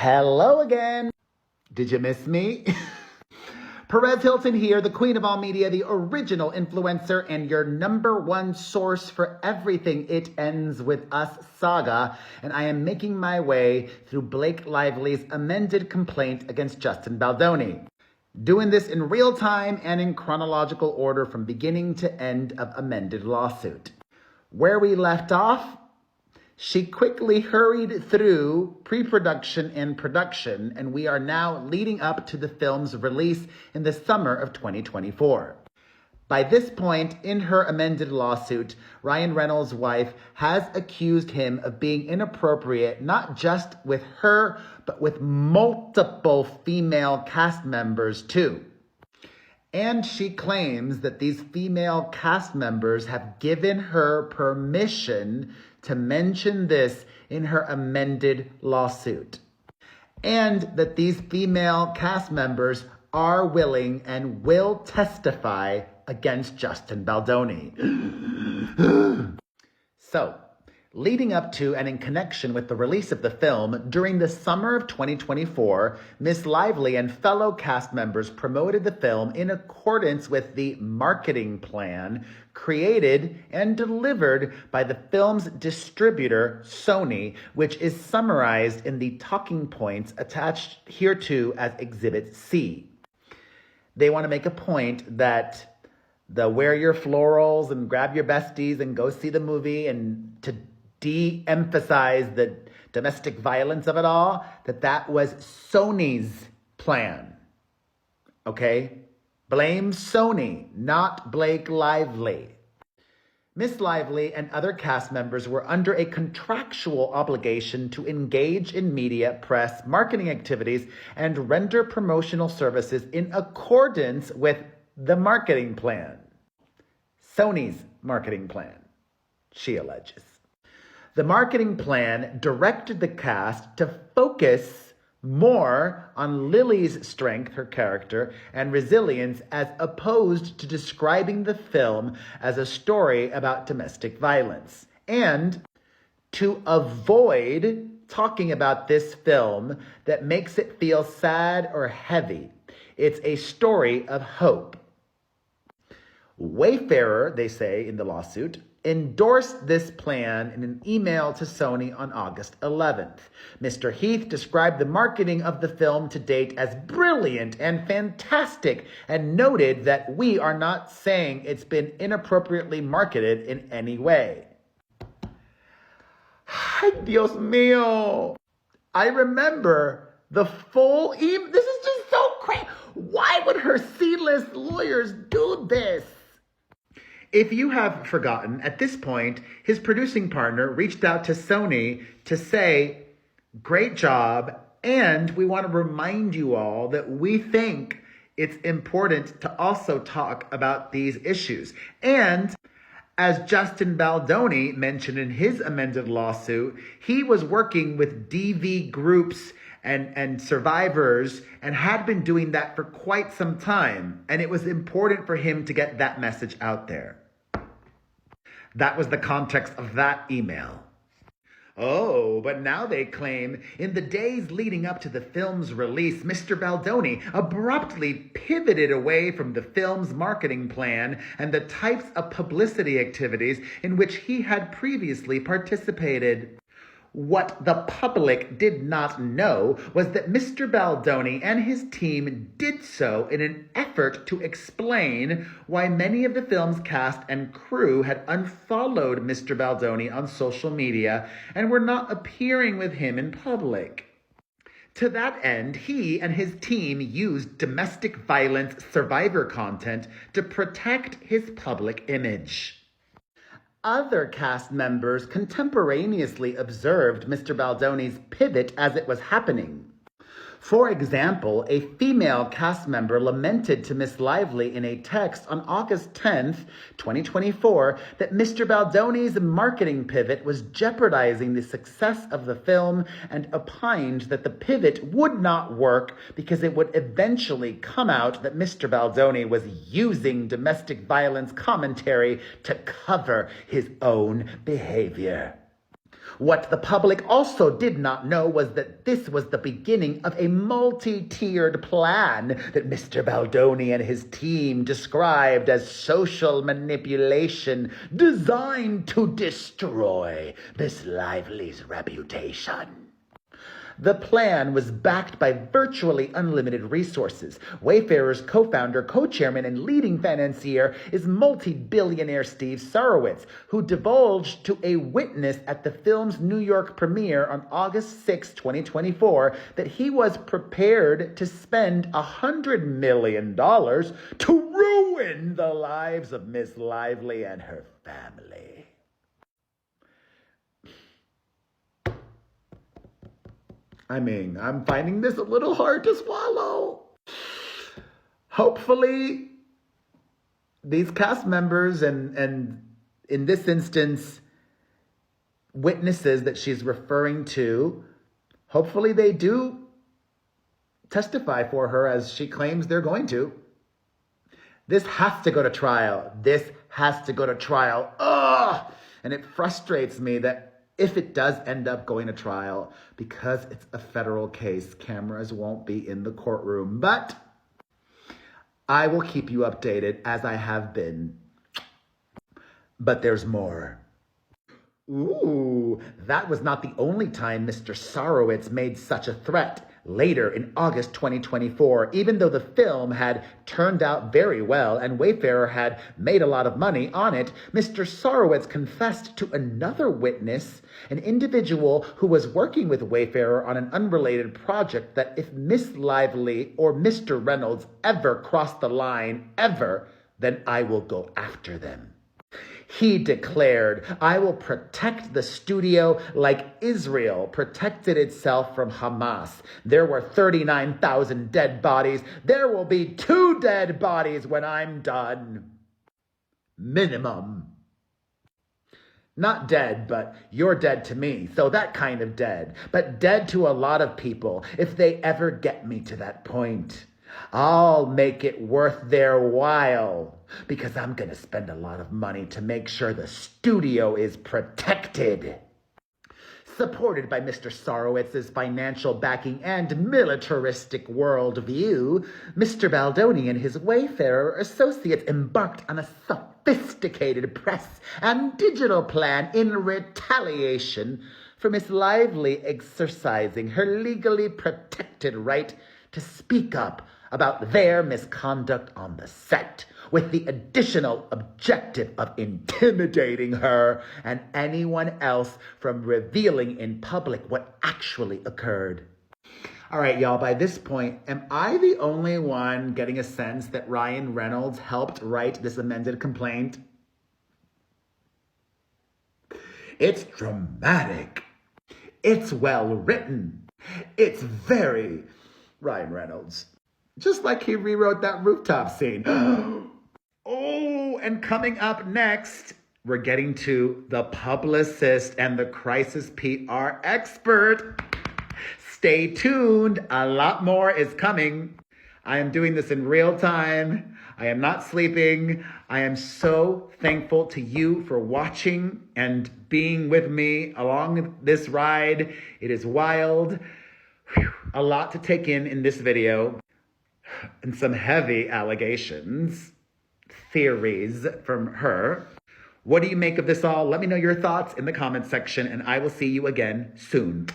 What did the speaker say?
Hello again. Did you miss me? Perez Hilton here, the queen of all media, the original influencer, and your number one source for everything It Ends With Us saga. And I am making my way through Blake Lively's amended complaint against Justin Baldoni. Doing this in real time and in chronological order from beginning to end of amended lawsuit. Where we left off, she quickly hurried through pre-production and production, and we are now leading up to the film's release in the summer of 2024. By this point in her amended lawsuit, Ryan Reynolds' wife has accused him of being inappropriate, not just with her, but with multiple female cast members too. And she claims that these female cast members have given her permission to mention this in her amended lawsuit. And that these female cast members are willing and will testify against Justin Baldoni. So, leading up to and in connection with the release of the film, during the summer of 2024, Miss Lively and fellow cast members promoted the film in accordance with the marketing plan created and delivered by the film's distributor, Sony, which is summarized in the talking points attached hereto as Exhibit C. They want to make a point that the wear your florals and grab your besties and go see the movie, and to de-emphasize the domestic violence of it all, that was Sony's plan. Okay? Blame Sony, not Blake Lively. Miss Lively and other cast members were under a contractual obligation to engage in media, press, marketing activities, and render promotional services in accordance with the marketing plan. Sony's marketing plan, she alleges. The marketing plan directed the cast to focus more on Lily's strength, her character, and resilience, as opposed to describing the film as a story about domestic violence, and to avoid talking about this film that makes it feel sad or heavy. It's a story of hope. Wayfarer, they say in the lawsuit, endorsed this plan in an email to Sony on August 11th. Mr. Heath described the marketing of the film to date as brilliant and fantastic, and noted that we are not saying it's been inappropriately marketed in any way. Ay, Dios mío. I remember the full email. This is just so crazy. Why would her C-list lawyers do this? If you have forgotten, at this point, his producing partner reached out to Sony to say, great job, and we want to remind you all that we think it's important to also talk about these issues. And as Justin Baldoni mentioned in his amended lawsuit, he was working with DV groups and survivors, and had been doing that for quite some time. And it was important for him to get that message out there. That was the context of that email. Oh, but now they claim in the days leading up to the film's release, Mr. Baldoni abruptly pivoted away from the film's marketing plan and the types of publicity activities in which he had previously participated. What the public did not know was that Mr. Baldoni and his team did so in an effort to explain why many of the film's cast and crew had unfollowed Mr. Baldoni on social media and were not appearing with him in public. To that end, he and his team used domestic violence survivor content to protect his public image. Other cast members contemporaneously observed Mr. Baldoni's pivot as it was happening. For example, a female cast member lamented to Miss Lively in a text on August 10th, 2024, that Mr. Baldoni's marketing pivot was jeopardizing the success of the film, and opined that the pivot would not work because it would eventually come out that Mr. Baldoni was using domestic violence commentary to cover his own behavior. What the public also did not know was that this was the beginning of a multi-tiered plan that Mr. Baldoni and his team described as social manipulation designed to destroy Miss Lively's reputation. The plan was backed by virtually unlimited resources. Wayfarer's co-founder, co-chairman, and leading financier is multi-billionaire Steve Sarowitz, who divulged to a witness at the film's New York premiere on August 6, 2024, that he was prepared to spend $100 million to ruin the lives of Miss Lively and her family. I mean, I'm finding this a little hard to swallow. Hopefully, these cast members and in this instance, witnesses that she's referring to, hopefully they do testify for her as she claims they're going to. This has to go to trial. This has to go to trial. Ugh! And it frustrates me that if it does end up going to trial, because it's a federal case, cameras won't be in the courtroom. But I will keep you updated as I have been. But there's more. Ooh, that was not the only time Mr. Sarowitz made such a threat. Later, in August 2024, even though the film had turned out very well and Wayfarer had made a lot of money on it, Mr. Sarowitz confessed to another witness, an individual who was working with Wayfarer on an unrelated project, that if Miss Lively or Mr. Reynolds ever cross the line, ever, then I will go after them. He declared, "I will protect the studio like Israel protected itself from Hamas. There were 39,000 dead bodies. There will be 2 dead bodies when I'm done. Minimum. Not dead, but you're dead to me, so that kind of dead. But dead to a lot of people if they ever get me to that point. I'll make it worth their while, because I'm going to spend a lot of money to make sure the studio is protected." Supported by Mr. Sarowitz's financial backing and militaristic worldview, Mr. Baldoni and his Wayfarer associates embarked on a sophisticated press and digital plan in retaliation for Miss Lively exercising her legally protected right to speak up about their misconduct on the set, with the additional objective of intimidating her and anyone else from revealing in public what actually occurred. All right, y'all, by this point, am I the only one getting a sense that Ryan Reynolds helped write this amended complaint? It's dramatic. It's well written. It's very Ryan Reynolds. Just like he rewrote that rooftop scene. Oh, and coming up next, we're getting to the publicist and the crisis PR expert. Stay tuned. A lot more is coming. I am doing this in real time. I am not sleeping. I am so thankful to you for watching and being with me along this ride. It is wild. Whew. A lot to take in this video. And some heavy allegations, theories from her. What do you make of this all? Let me know your thoughts in the comments section, and I will see you again soon.